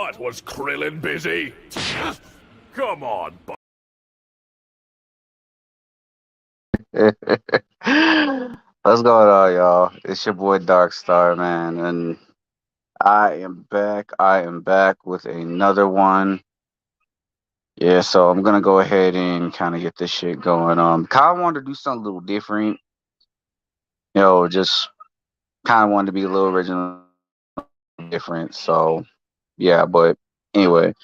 What, was Krillin busy? Come on, What's going on, y'all? It's your boy Darkstar, man, and I am back. I am back with another one. Yeah, so I'm gonna go ahead and kind of get this shit going. Kind of wanted to do something a little different. Just kind of wanted to be a little original, different. So yeah, but anyway,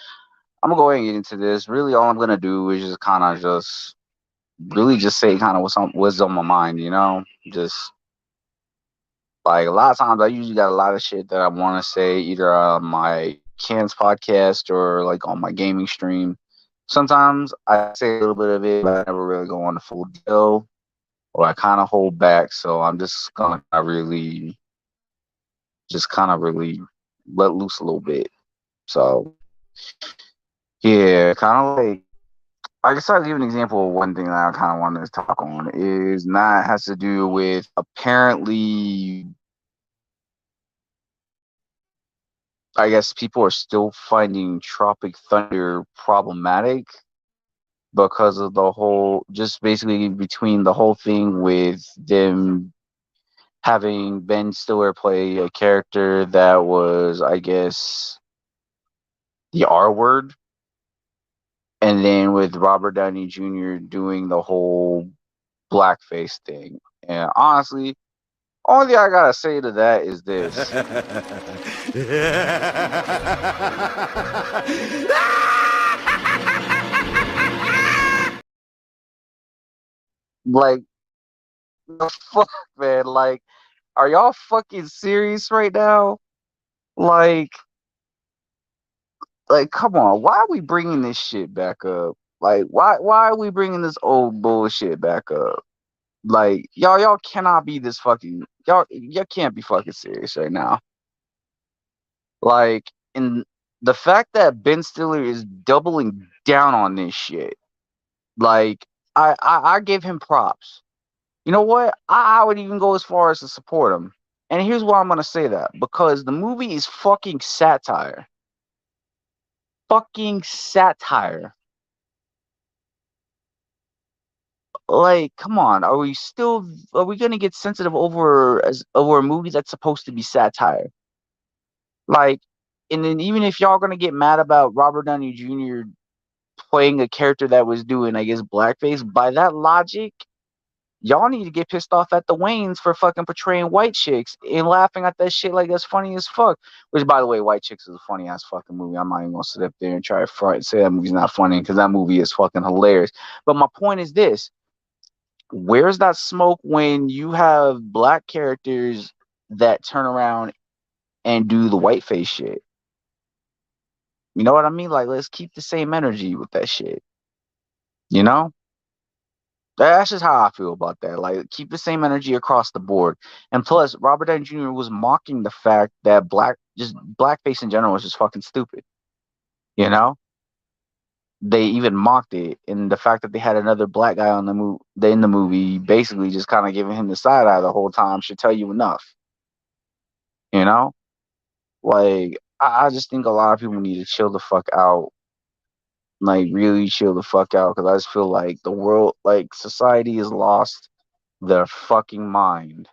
I'm gonna go ahead and get into this. Really, all I'm gonna do is just kind of just really just say kind of what's on my mind. Just like a lot of times, I usually got a lot of shit that I want to say either on my Can's podcast or like on my gaming stream. Sometimes I say a little bit of it, but I never really go on the full deal, or I kind of hold back. So I'm just gonna kind of really let loose a little bit. So yeah, kind of like I guess I'll give an example of one thing that I kind of wanted to talk on is not has to do with apparently I guess people are still finding Tropic Thunder problematic because of the whole, just basically between the whole thing with them having Ben Stiller play a character that was, I guess, the R word, and then with Robert Downey Jr. doing the whole blackface thing. And honestly, only thing I gotta say to that is this. Like, the fuck, man? Like, are y'all fucking serious right now? Like, come on. Why are we bringing this shit back up? Like, why are we bringing this old bullshit back up? Like, y'all cannot be this fucking y'all can't be fucking serious right now. Like, and the fact that Ben Stiller is doubling down on this shit, like, I give him props. You know what? I would even go as far as to support him. And here's why I'm gonna say that. Because the movie is fucking satire. Fucking satire. Like, come on, are we gonna get sensitive over a movie that's supposed to be satire? Like, and then even if y'all gonna get mad about Robert Downey Jr. playing a character that was doing, I guess, blackface, by that logic, y'all need to get pissed off at the Waynes for fucking portraying white chicks and laughing at that shit like that's funny as fuck. Which, by the way, White Chicks is a funny ass fucking movie. I'm not even gonna sit up there and try to front and say that movie's not funny because that movie is fucking hilarious. But my point is this: where's that smoke when you have black characters that turn around and do the whiteface shit? You know what I mean? Like, let's keep the same energy with that shit. You know? That's just how I feel about that. Like, keep the same energy across the board. And plus, Robert Downey Jr. was mocking the fact that just blackface in general is just fucking stupid. You know, they even mocked it, and the fact that they had another black guy on in the movie, basically just kind of giving him the side eye the whole time, should tell you enough. You know, like I just think a lot of people need to chill the fuck out, like really chill the fuck out, because I just feel like the world, like society, has lost their fucking mind.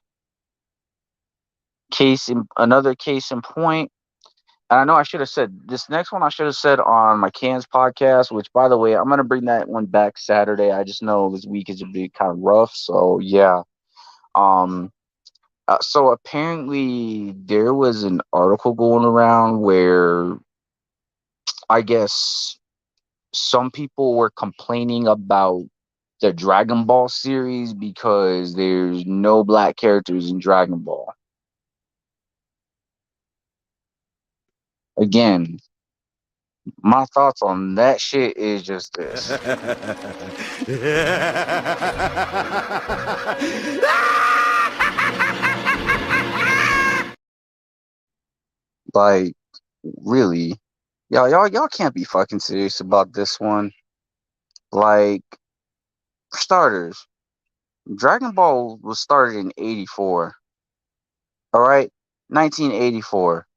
Another case in point, and I know I should have said this next one. I should have said on my Cans podcast, which, by the way, I'm gonna bring that one back Saturday. I just know this week is a bit kind of rough, so yeah. Um, so apparently there was an article going around where I guess some people were complaining about the Dragon Ball series because there's no black characters in Dragon Ball. Again, my thoughts on that shit is just this. Like, really, y'all can't be fucking serious about this one. Like, for starters, Dragon Ball was started in '84. All right, 1984.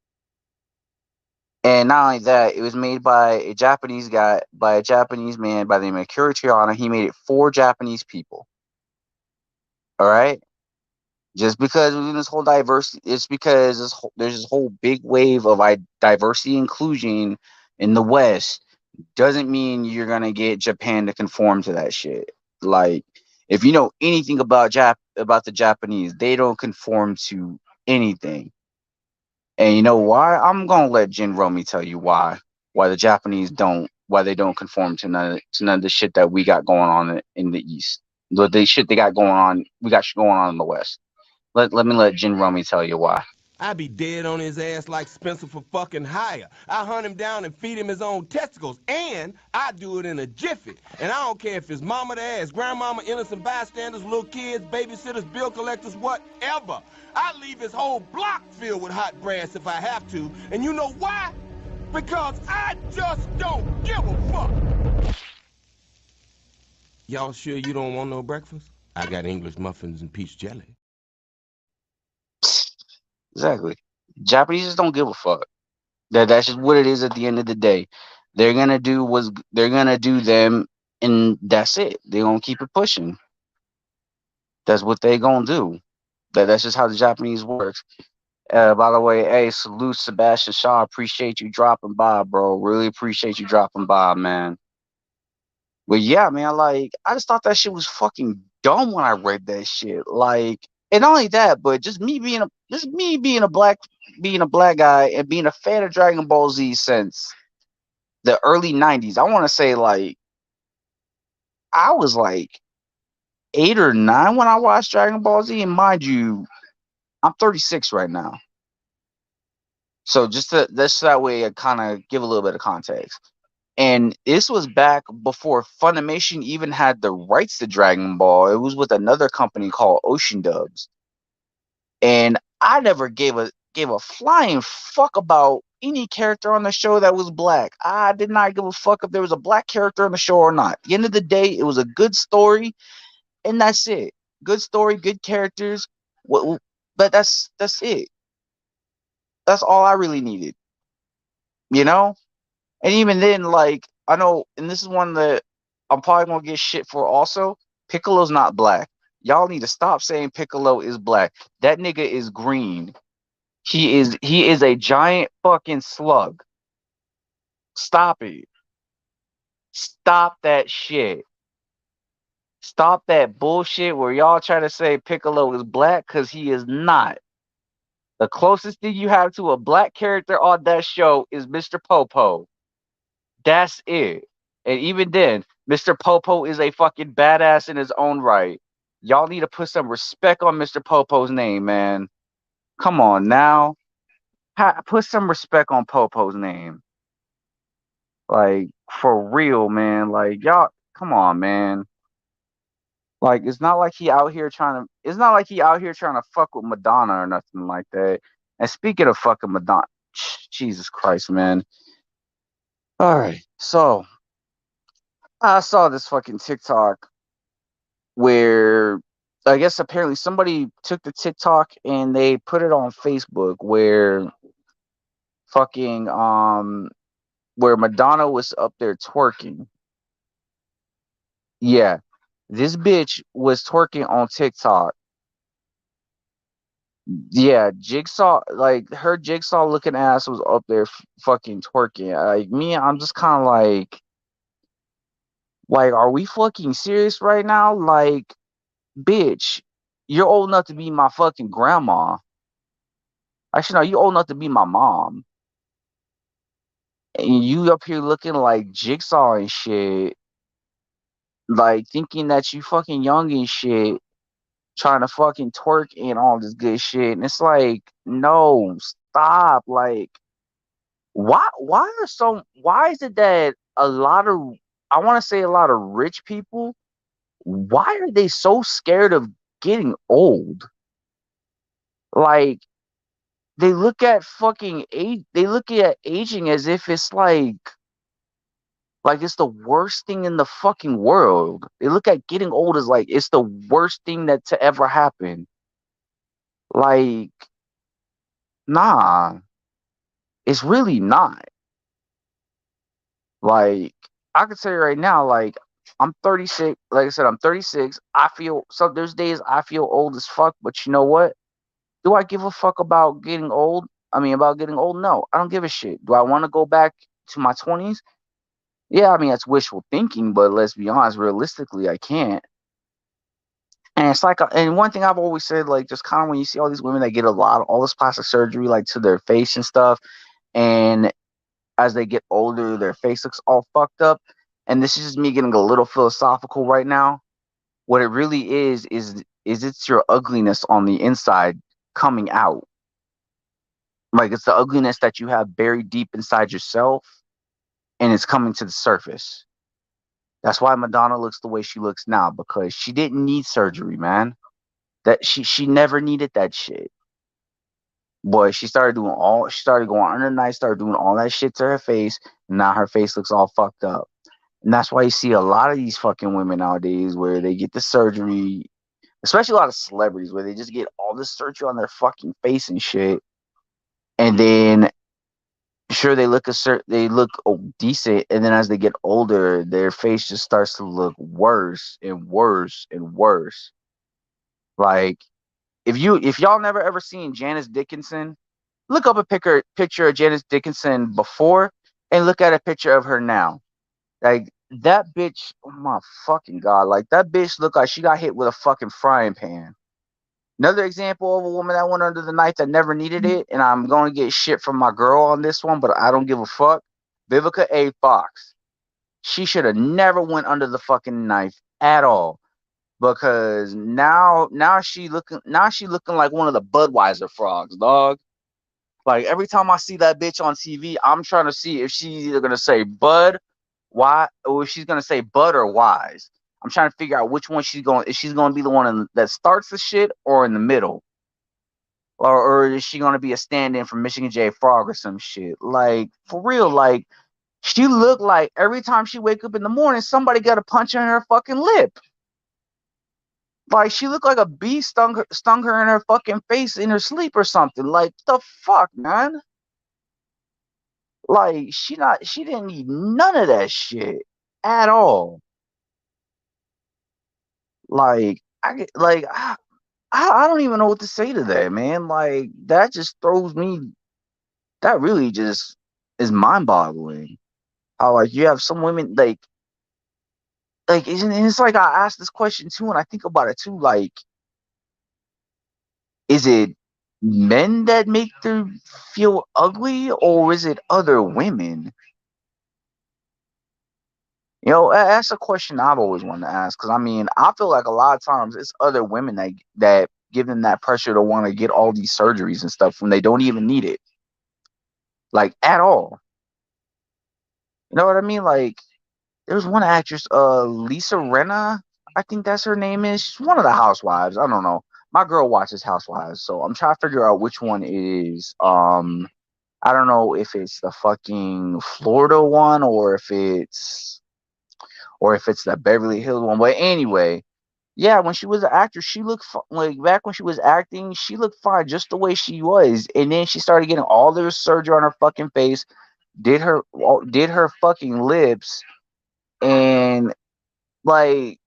And not only that, it was made by a Japanese guy, by a Japanese man by the name of Kira. He made it for Japanese people. All right. Just because we're in this whole diversity, it's because there's this whole big wave of diversity inclusion in the West. Doesn't mean you're gonna get Japan to conform to that shit. Like, if you know anything about about the Japanese, they don't conform to anything. And you know why? I'm gonna let Jin Romy tell you why. Why the Japanese don't? Why they don't conform to none of the shit that we got going on in the East. The shit they got going on, we got shit going on in the West. Let me let Jin Romy tell you why. I be dead on his ass like Spencer for fucking hire. I hunt him down and feed him his own testicles, and I do it in a jiffy. And I don't care if it's mama to ass, grandmama, innocent bystanders, little kids, babysitters, bill collectors, whatever. I leave his whole block filled with hot brass if I have to. And you know why? Because I just don't give a fuck. Y'all sure you don't want no breakfast? I got English muffins and peach jelly. Exactly. Japanese just don't give a fuck. That's just what it is at the end of the day. They're gonna do them, and that's it. They're gonna keep it pushing. That's what they gonna do. That's just how the Japanese works. By the way, hey, salute Sebastian Shaw. Appreciate you dropping by, bro. Really appreciate you dropping by, man. But yeah, man, like I just thought that shit was fucking dumb when I read that shit. Like, and not only that, but just me being a black guy and being a fan of Dragon Ball Z since the early '90s. I want to say like I was like 8 or 9 when I watched Dragon Ball Z, and mind you, I'm 36 right now. So just that way I kind of give a little bit of context. And this was back before Funimation even had the rights to Dragon Ball. It was with another company called Ocean Dubs. And I never gave a flying fuck about any character on the show that was black. I did not give a fuck if there was a black character on the show or not. At the end of the day, it was a good story, and that's it. Good story, good characters. But that's it. That's all I really needed. You know? And even then, like, I know, and this is one that I'm probably gonna get shit for also. Piccolo's not black. Y'all need to stop saying Piccolo is black. That nigga is green. He is a giant fucking slug. Stop it. Stop that shit. Stop that bullshit where y'all try to say Piccolo is black, because he is not. The closest thing you have to a black character on that show is Mr. Popo. That's it. And even then, Mr. Popo is a fucking badass in his own right. Y'all need to put some respect on Mr. Popo's name, man. Come on now. Put some respect on Popo's name. Like, for real, man. Like, y'all, come on, man. Like, it's not like he out here trying to fuck with Madonna or nothing like that. And speaking of fucking Madonna, Jesus Christ, man. All right. So, I saw this fucking TikTok where I guess apparently somebody took the TikTok and they put it on Facebook where fucking where Madonna was up there twerking. Yeah. This bitch was twerking on TikTok. Yeah, Jigsaw, like her Jigsaw looking ass was up there fucking twerking. Like me, I'm just kind of like, are we fucking serious right now? Like, bitch, you're old enough to be my fucking grandma. Actually, no, you old enough to be my mom. And you up here looking like Jigsaw and shit, like thinking that you fucking young and shit, trying to fucking twerk and all this good shit. And it's like, no, stop. Like, why is it that a lot of, I want to say a lot of rich people, why are they so scared of getting old? Like, they look at aging as if it's like it's the worst thing in the fucking world. They look at getting old as like it's the worst thing that to ever happen. Like, nah, it's really not. Like, I can tell you right now, like, I'm 36. Like I said, I'm 36. I feel so. There's days I feel old as fuck, but you know what? Do I give a fuck about getting old? I mean, about getting old? No, I don't give a shit. Do I want to go back to my 20s? Yeah, I mean, that's wishful thinking, but let's be honest, realistically, I can't. And it's like, and one thing I've always said, like, just kind of when you see all these women that get a lot of all this plastic surgery, like to their face and stuff, and as they get older, their face looks all fucked up. And this is just me getting a little philosophical right now. What it really is it's your ugliness on the inside coming out. Like, it's the ugliness that you have buried deep inside yourself, and it's coming to the surface. That's why Madonna looks the way she looks now, because she didn't need surgery, man. That she never needed that shit. Boy, she started going under the knife, started doing all that shit to her face, and now her face looks all fucked up. And that's why you see a lot of these fucking women nowadays where they get the surgery, especially a lot of celebrities where they just get all this surgery on their fucking face and shit. And then sure they look decent, and then as they get older, their face just starts to look worse and worse and worse. Like, if y'all never ever seen Janice Dickinson, look up a picture of Janice Dickinson before and look at a picture of her now. Like, that bitch, oh my fucking god, like, that bitch looked like she got hit with a fucking frying pan. Another example of a woman that went under the knife that never needed it, and I'm going to get shit from my girl on this one, but I don't give a fuck. Vivica A. Fox. She should have never went under the fucking knife at all, because now she looking like one of the Budweiser frogs, dog. Like, every time I see that bitch on TV, I'm trying to see if she's either gonna say Bud, why, or if she's gonna say Bud or Wise. I'm trying to figure out which one she's going. If she's gonna be the one that starts the shit, or in the middle, or is she gonna be a stand-in for Michigan J Frog or some shit? Like, for real, like, she looked like every time she wake up in the morning, somebody got a punch in her fucking lip. Like, she looked like a bee stung her in her fucking face in her sleep or something. Like, the fuck, man. Like, she didn't need none of that shit at all. Like, I don't even know what to say to that, man. Like, that just throws me. That really just is mind boggling. How, like, you have some women like it's like I ask this question too, and I think about it too. Like, is it men that make them feel ugly, or is it other women? You know, that's a question I've always wanted to ask. Because I mean, I feel like a lot of times it's other women that give them that pressure to want to get all these surgeries and stuff when they don't even need it, like, at all. You know what I mean? Like, there's one actress, Lisa Renna, I think that's her name is. She's one of the housewives. I don't know. My girl watches Housewives, so I'm trying to figure out which one it is. I don't know if it's the fucking Florida one, or if it's the Beverly Hills one. But anyway, yeah, when she was an actress, she looked like, back when she was acting, she looked fine just the way she was. And then she started getting all this surgery on her fucking face, did her fucking lips, and, like,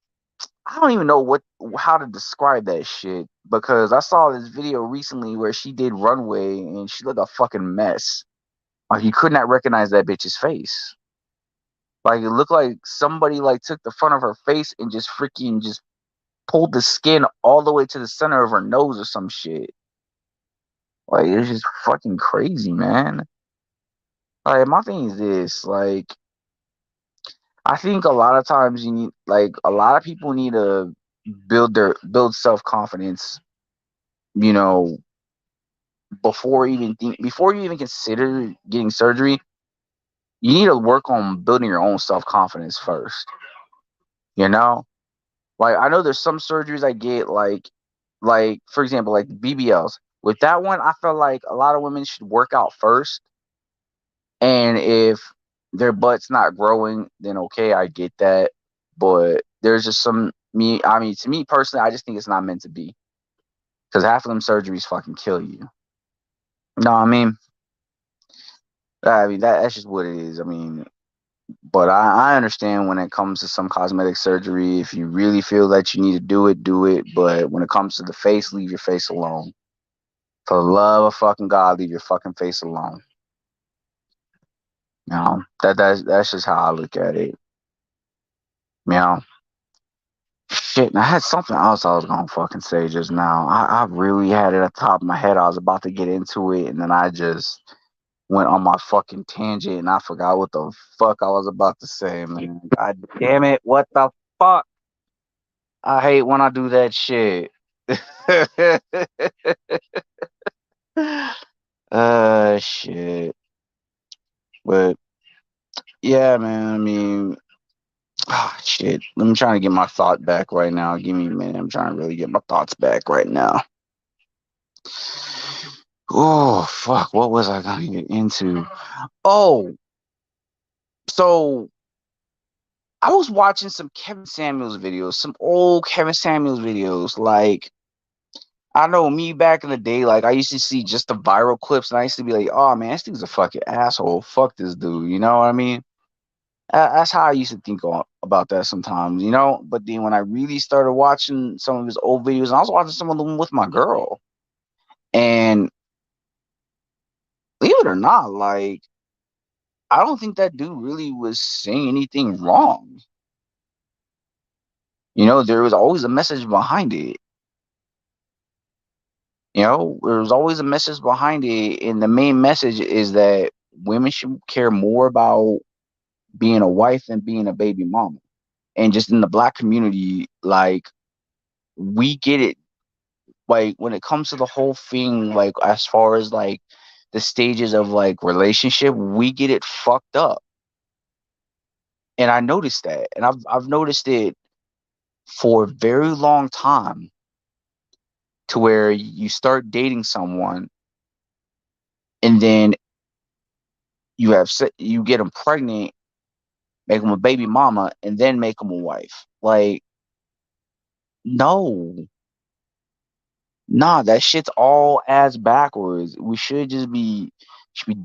I don't even know how to describe that shit, because I saw this video recently where she did runway and she looked a fucking mess. Like, you could not recognize that bitch's face. Like, it looked like somebody, like, took the front of her face and just freaking just pulled the skin all the way to the center of her nose or some shit. Like, it's just fucking crazy, man. Like, my thing is this, like, I think a lot of times you need, like, a lot of people need to build self-confidence, you know, before you even consider getting surgery. You need to work on building your own self-confidence first, you know? Like, I know there's some surgeries I get, like, for example, like BBLs. With that one, I feel like a lot of women should work out first, and if their butt's not growing, then okay, I get that. But there's just I mean, to me personally, I just think it's not meant to be, because half of them surgeries fucking kill you. No, I mean, that's just what it is. I mean, But I understand when it comes to some cosmetic surgery, if you really feel that you need to do it, do it. But when it comes to the face, leave your face alone. For the love of fucking God, leave your fucking face alone. You know, that's just how I look at it. You know, shit. And I had something else I was gonna fucking say just now. I really had it at the top of my head. I was about to get into it, and then I just went on my fucking tangent, and I forgot what the fuck I was about to say, man. God damn it! What the fuck? I hate when I do that shit. Shit. But yeah, man. I mean, shit. I'm trying to get my thought back right now. Give me a minute. I'm trying to really get my thoughts back right now. Oh, fuck. What was I going to get into? Oh, so I was watching some Kevin Samuels videos, some old Kevin Samuels videos. Like, I know me back in the day, like, I used to see just the viral clips, and I used to be like, oh, man, this dude's a fucking asshole. Fuck this dude. You know what I mean? That's how I used to think about that sometimes, you know? But then when I really started watching some of his old videos, and I was watching some of them with my girl. And believe it or not, like, I don't think that dude really was saying anything wrong. You know, there was always a message behind it. You know, there was always a message behind it. And the main message is that women should care more about being a wife than being a baby mama. And just in the black community, like, we get it. Like, when it comes to the whole thing, like, as far as like the stages of like relationship, we get it fucked up. And I noticed that. And I've noticed it for a very long time, to where you start dating someone, and then you get them pregnant, make them a baby mama, and then make them a wife. Like, no, nah, that shit's all ass backwards. We should be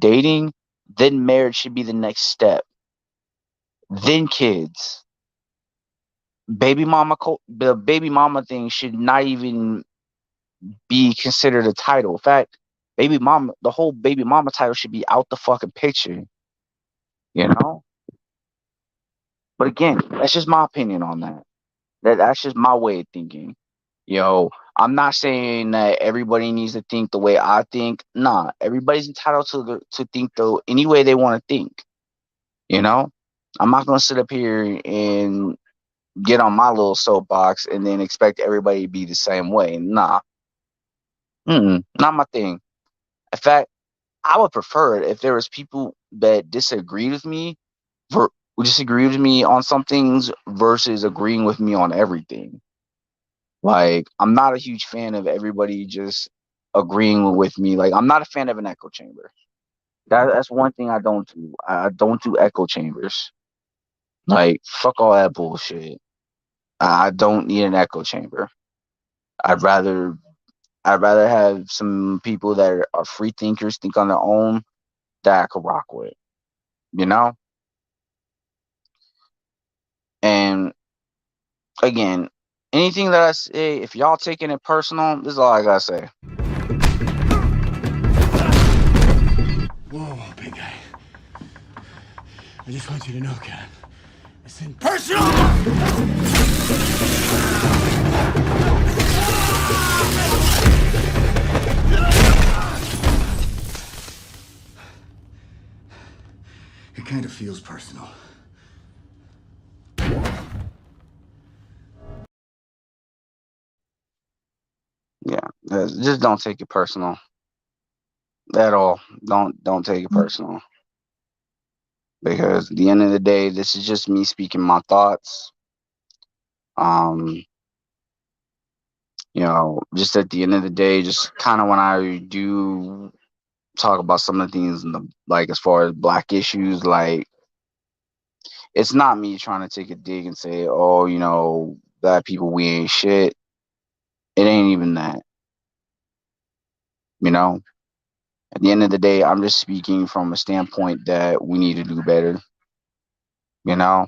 dating, then marriage should be the next step, then kids. The baby mama thing should not even be considered a title. In fact, baby mama, the whole baby mama title should be out the fucking picture. You know. But again, that's just my opinion on that. That's just my way of thinking. You know, I'm not saying that everybody needs to think the way I think. Nah, everybody's entitled to think any way they want to think. You know, I'm not gonna sit up here and get on my little soapbox and then expect everybody to be the same way. Nah, not my thing. In fact, I would prefer it if there was people that ver- disagree with me on some things versus agreeing with me on everything. Like, I'm not a huge fan of everybody just agreeing with me. Like, I'm not a fan of an echo chamber. That's one thing I don't do. I don't do echo chambers. Like, fuck all that bullshit. I don't need an echo chamber. I'd rather I'd rather have some people that are free thinkers, think on their own, that I could rock with. You know? And again, anything that I say, if y'all taking it personal, this is all I gotta say. Whoa, big guy. I just want you to know, Cat. It's in personal! It kind of feels personal. Yeah, just don't take it personal at all. Don't take it personal, because at the end of the day, this is just me speaking my thoughts. Um, just at the end of the day, just kind of when I do talk about some of the things in the, like, as far as black issues, like, it's not me trying to take a dig and say, oh, black people, we ain't shit. It ain't even that. You know, at the end of the day, I'm just speaking from a standpoint that we need to do better. You know,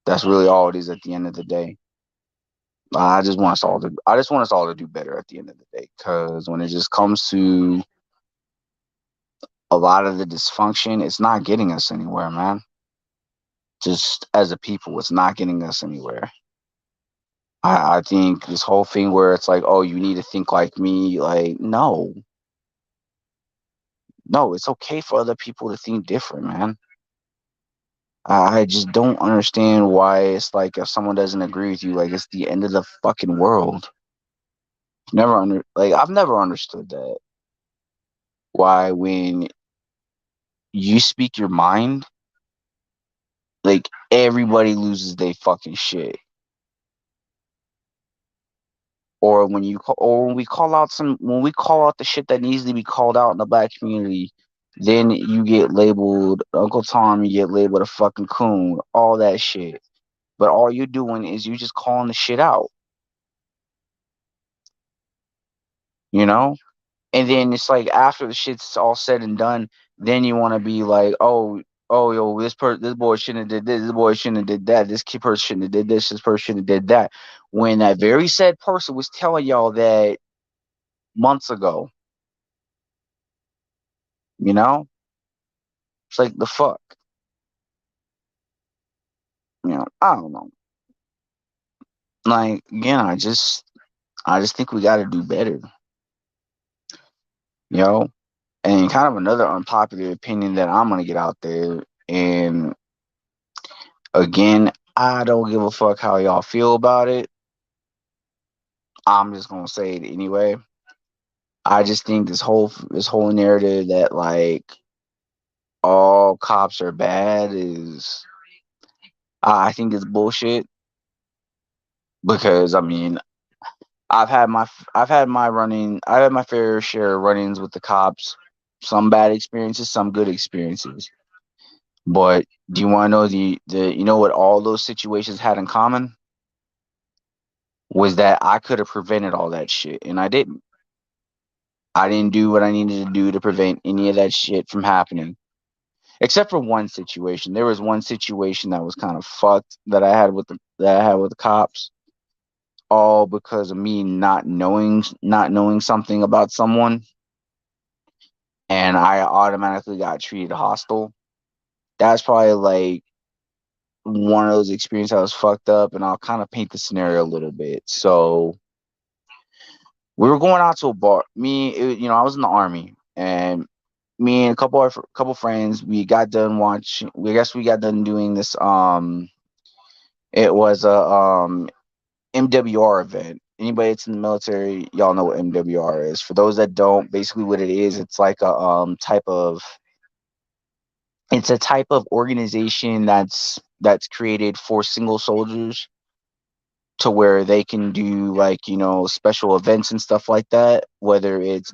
that's really all it is at the end of the day. I just want us all to do better at the end of the day. Because when it just comes to a lot of the dysfunction, it's not getting us anywhere, man. Just as a people, it's not getting us anywhere. I think this whole thing where it's like, oh, you need to think like me, like, no, it's okay for other people to think different, man. I just don't understand why it's like if someone doesn't agree with you, like it's the end of the fucking world. I've never understood that. Why when you speak your mind, like everybody loses their fucking shit. Or when we call out the shit that needs to be called out in the black community, then you get labeled Uncle Tom, you get labeled a fucking coon, all that shit. But all you're doing is you just calling the shit out, you know? And then it's like after the shit's all said and done, then you want to be like, yo, this boy shouldn't have did this boy shouldn't have did that, this kid person shouldn't have did this person shouldn't have did that, when that very said person was telling y'all that months ago. You know, it's like the fuck. I don't know. Like again, I just think we got to do better. You know, and kind of another unpopular opinion that I'm gonna get out there, and again, I don't give a fuck how y'all feel about it. I'm just gonna say it anyway. I just think this whole narrative that like all cops are bad is I think it's bullshit, because I mean I've had my fair share of run-ins with the cops. Some bad experiences, some good experiences. But do you want to know you know what all those situations had in common? Was that I could have prevented all that shit, and I didn't. I didn't do what I needed to do to prevent any of that shit from happening. Except for one situation. There was one situation that was kind of fucked that I had with the cops, all because of me not knowing something about someone, and I automatically got treated hostile. That's probably like one of those experiences that was fucked up, and I'll kind of paint the scenario a little bit. So we were going out to a bar. I was in the army, and me and a couple friends, we got done watching. We got done doing this. It was a MWR event. Anybody that's in the military, y'all know what MWR is. For those that don't, basically what it is, it's like a it's a type of organization that's created for single soldiers, to where they can do like special events and stuff like that. Whether it's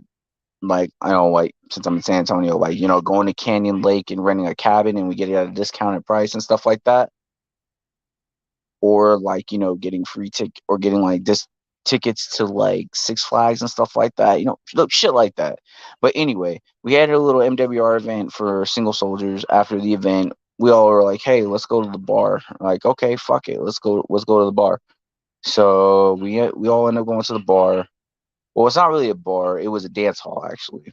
like, I know, like since I'm in San Antonio, like going to Canyon Lake and renting a cabin and we get it at a discounted price and stuff like that, or like getting free ticket, or getting like this tickets to like Six Flags and stuff like that, shit like that. But anyway, we had a little MWR event for single soldiers. After the event, we all were like, hey, let's go to the bar. Like, okay, fuck it, let's go to the bar. So we all ended up going to the bar. Well, it's not really a bar, it was a dance hall. Actually,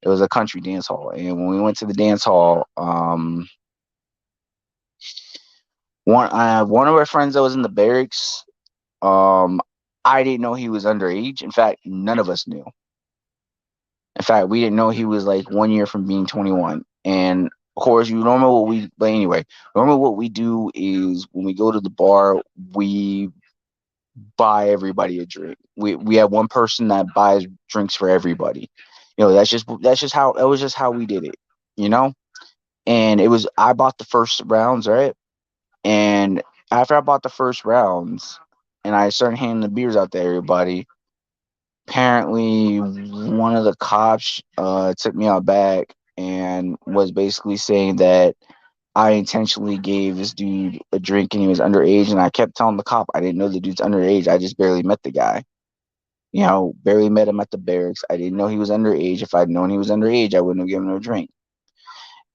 it was a country dance hall. And when we went to the dance hall, one of our friends that was in the barracks, I didn't know he was underage. In fact, none of us knew. In fact, we didn't know he was like 1 year from being 21. And of course, normally what we do is when we go to the bar, we buy everybody a drink. We have one person that buys drinks for everybody. That was just how we did it, you know? And I bought the first rounds, right? And after I bought the first rounds and I started handing the beers out to everybody, apparently one of the cops took me out back and was basically saying that I intentionally gave this dude a drink and he was underage. And I kept telling the cop I didn't know the dude's underage. I just barely met the guy. Barely met him at the barracks. I didn't know he was underage. If I'd known he was underage, I wouldn't have given him a drink.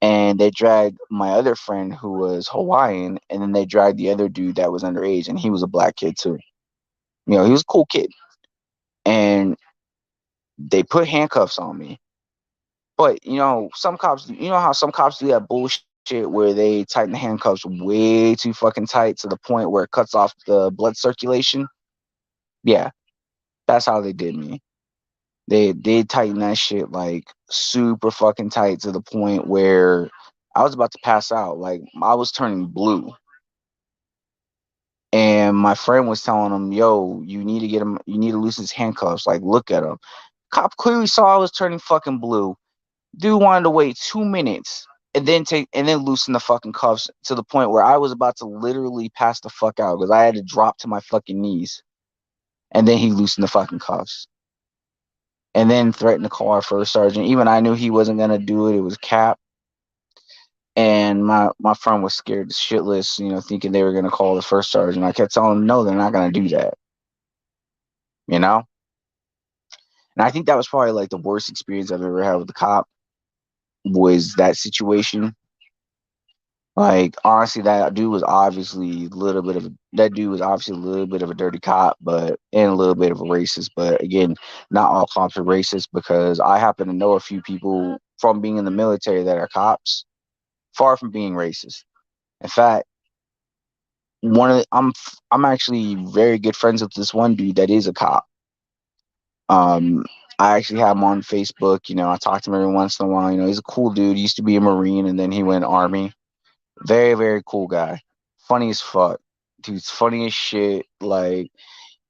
and they dragged my other friend who was Hawaiian, and then they dragged the other dude that was underage, and he was a black kid too. You know, he was a cool kid, and they put handcuffs on me. But you know, some cops, you know how some cops do that bullshit where they tighten the handcuffs way too fucking tight to the point where it cuts off the blood circulation. Yeah, that's how they did me. They tightened that shit like super fucking tight to the point where I was about to pass out. Like I was turning blue. And my friend was telling him, "Yo, you need to get him. You need to loosen his handcuffs. Like, look at him." Cop clearly saw I was turning fucking blue. Dude wanted to wait 2 minutes and then loosen the fucking cuffs to the point where I was about to literally pass the fuck out because I had to drop to my fucking knees. And then he loosened the fucking cuffs and then threatened to call our first sergeant. Even I knew he wasn't gonna do it. It was Cap. And my friend was scared shitless, you know, thinking they were gonna call the first sergeant. I kept telling him, no, they're not gonna do that. You know? And I think that was probably like the worst experience I've ever had with the cop was that situation. Like honestly, that dude was obviously a little bit of a dirty cop, but and a little bit of a racist. But again, not all cops are racist because I happen to know a few people from being in the military that are cops, far from being racist. In fact, I'm actually very good friends with this one dude that is a cop. Um, I actually have him on Facebook. You know, I talk to him every once in a while. You know, he's a cool dude. He used to be a Marine and then he went Army. Very, very cool guy. Funny as fuck. Dude's funny as shit. Like,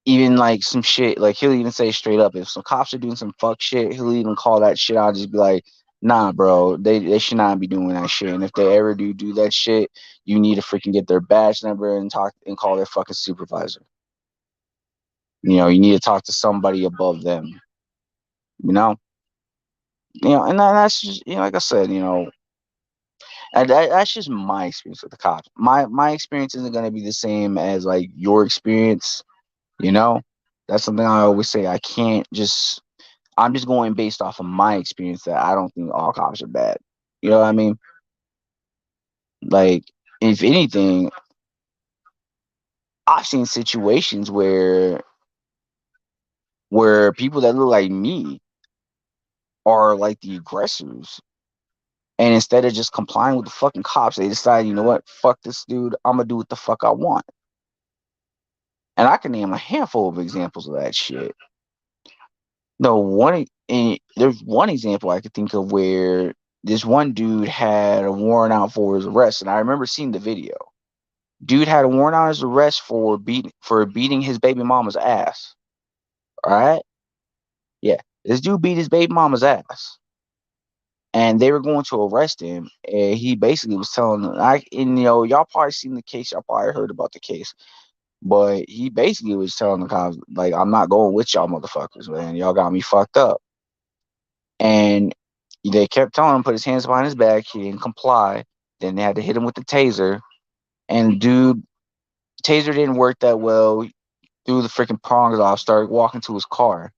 even like some shit, like he'll even say straight up, if some cops are doing some fuck shit, he'll even call that shit out, just be like, nah, bro, they should not be doing that shit. And if they ever do that shit, you need to freaking get their badge number and talk and call their fucking supervisor. You know, you need to talk to somebody above them. You know? You know, and that's just, you know, like I said, you know, and that's just my experience with the cops. My experience isn't gonna be the same as like your experience. You know, that's something I always say. I'm just going based off of my experience that I don't think all cops are bad. You know what I mean? Like, if anything, I've seen situations where people that look like me are like the aggressors. And instead of just complying with the fucking cops, they decide, you know what, fuck this dude, I'm gonna do what the fuck I want. And I can name a handful of examples of that shit. No one, and there's one example I could think of where this one dude had a warrant out for his arrest, and I remember seeing the video. Dude had a warrant out his arrest for beating his baby mama's ass. All right, yeah, this dude beat his baby mama's ass, and they were going to arrest him. And he basically was telling them, and you know, y'all probably seen the case, y'all probably heard about the case. But he basically was telling the cops, like, I'm not going with y'all motherfuckers, man. Y'all got me fucked up. And they kept telling him put his hands behind his back. He didn't comply. Then they had to hit him with the taser. And dude, taser didn't work that well. He threw the freaking prongs off, started walking to his car.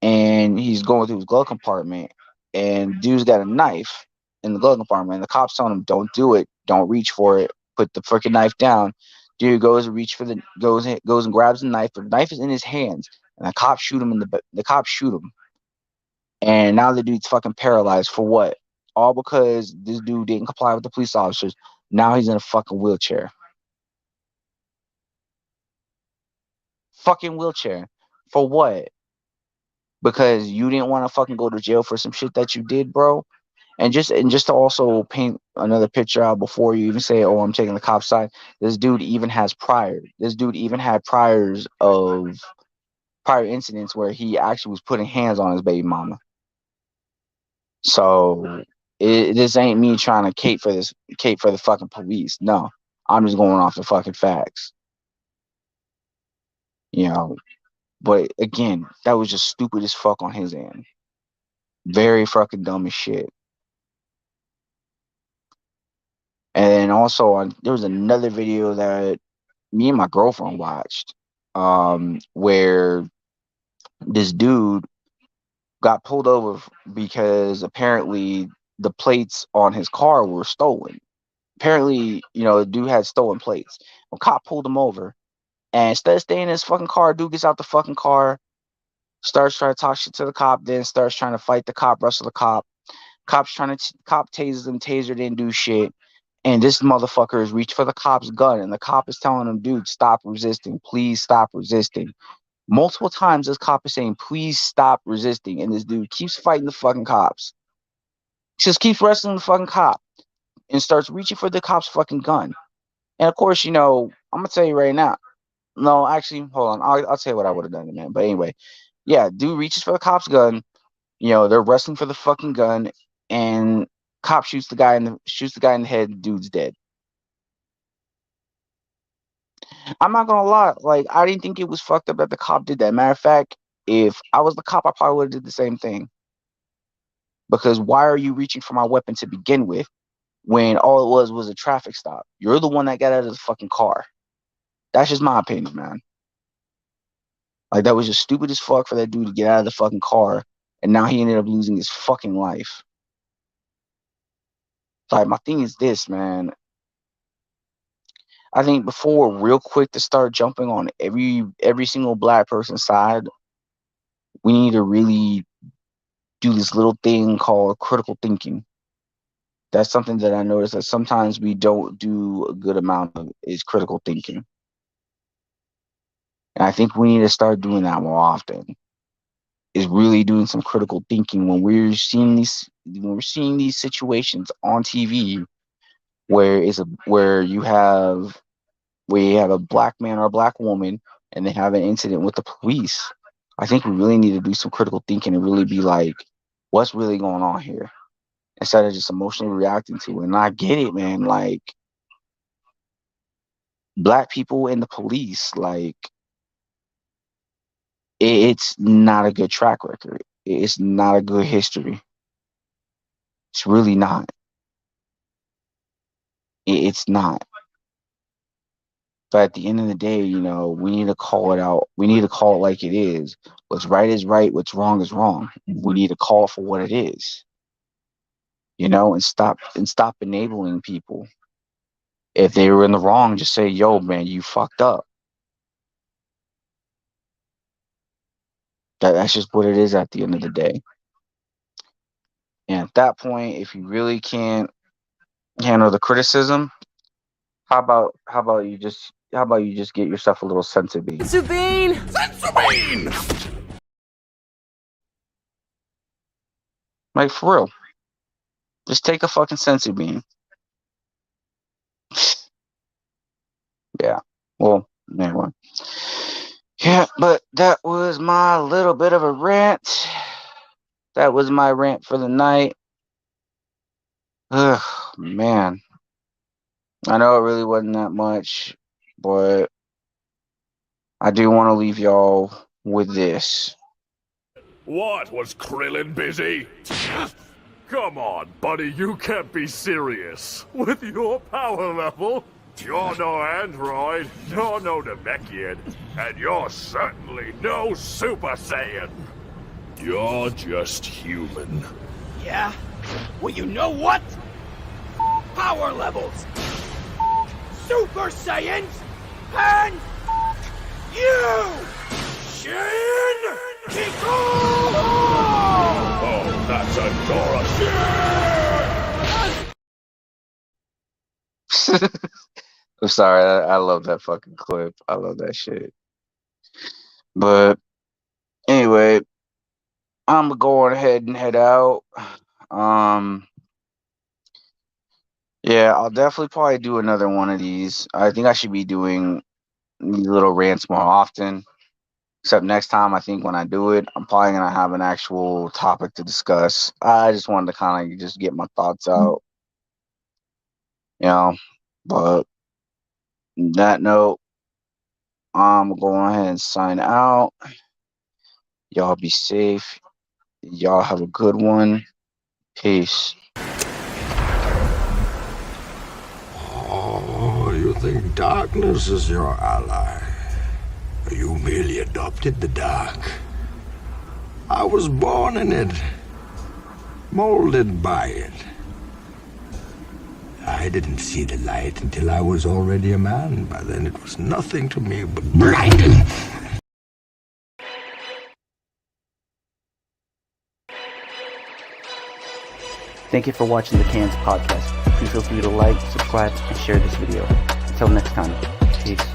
And he's going through his glove compartment. And dude's got a knife in the glove compartment. And the cops telling him, don't do it. Don't reach for it. Put the freaking knife down. Dude goes and goes and grabs the knife. The knife is in his hands. And the cops shoot him the cops shoot him. And now the dude's fucking paralyzed for what? All because this dude didn't comply with the police officers. Now he's in a fucking wheelchair. Fucking wheelchair. For what? Because you didn't want to fucking go to jail for some shit that you did, bro. And just to also paint another picture out before you even say, oh, I'm taking the cop's side, this dude even has prior. This dude even had prior incidents where he actually was putting hands on his baby mama. So this ain't me trying to cape for the fucking police. No, I'm just going off the fucking facts. You know, but again, that was just stupid as fuck on his end. Very fucking dumb as shit. And also, there was another video that me and my girlfriend watched, where this dude got pulled over because apparently the plates on his car were stolen. Apparently, the dude had stolen plates. A cop pulled him over, and instead of staying in his fucking car, dude gets out the fucking car, starts trying to talk shit to the cop, then starts trying to fight the cop, wrestle the cop. Cop tases him, taser didn't do shit. And this motherfucker is reaching for the cop's gun, and the cop is telling him, dude, stop resisting. Please stop resisting. Multiple times this cop is saying, please stop resisting. And this dude keeps fighting the fucking cops. Just keeps wrestling the fucking cop and starts reaching for the cop's fucking gun. And of course, I'm going to tell you right now. No, actually, hold on. I'll tell you what I would have done, man. But anyway, yeah, dude reaches for the cop's gun. They're wrestling for the fucking gun, and cop shoots the guy in the head. The dude's dead. I'm not gonna lie, like, I didn't think it was fucked up that the cop did that. Matter of fact, if I was the cop, I probably would have did the same thing. Because why are you reaching for my weapon to begin with when all it was a traffic stop? You're the one that got out of the fucking car. That's just my opinion, man. Like, that was just stupid as fuck for that dude to get out of the fucking car, and now he ended up losing his fucking life. Like, my thing is this, man. I think before we're real quick to start jumping on every single black person's side, we need to really do this little thing called critical thinking. That's something that I noticed that sometimes we don't do a good amount of, is critical thinking. And I think we need to start doing that more often. Is really doing some critical thinking when we're seeing these situations on TV where you have a black man or a black woman and they have an incident with the police. I think we really need to do some critical thinking and really be like, what's really going on here? Instead of just emotionally reacting to it. And I get it, man. Like, black people and the police, like, it's not a good track record. It's not a good history. It's really not. It's not. But at the end of the day, we need to call it out. We need to call it like it is. What's right is right. What's wrong is wrong. We need to call it for what it is. And stop enabling people. If they were in the wrong, just say, yo, man, you fucked up. That's just what it is at the end of the day. And at that point, if you really can't handle the criticism, how about you just get yourself a little senzu bean? Senzu bean! Senzu bean! Like, for real. Just take a fucking senzu bean. Yeah. Well, anyway. Yeah, but that was my little bit of a rant. That was my rant for the night. Ugh, man. I know it really wasn't that much, but I do want to leave y'all with this. What, was Krillin busy? Come on, buddy, you can't be serious. With your power level, you're no android, you're no Namekian, and you're certainly no Super Saiyan. You're just human. Yeah? Well, you know what? Power levels! Super Saiyans! And you! Shin Kiku! Oh, that's a Dora. I'm sorry, I love that fucking clip. I love that shit. But anyway, I'm gonna go on ahead and head out. Yeah, I'll definitely probably do another one of these. I think I should be doing these little rants more often. Except next time, I think when I do it, I'm probably gonna have an actual topic to discuss. I just wanted to kind of just get my thoughts out. But on that note, I'm going ahead and sign out. Y'all be safe. Y'all have a good one. Peace. Oh, you think darkness is your ally? You merely adopted the dark. I was born in it, molded by it. I didn't see the light until I was already a man. By then it was nothing to me but blinding. Thank you for watching the Cans Podcast. Please feel free to like, subscribe, and share this video. Until next time, peace.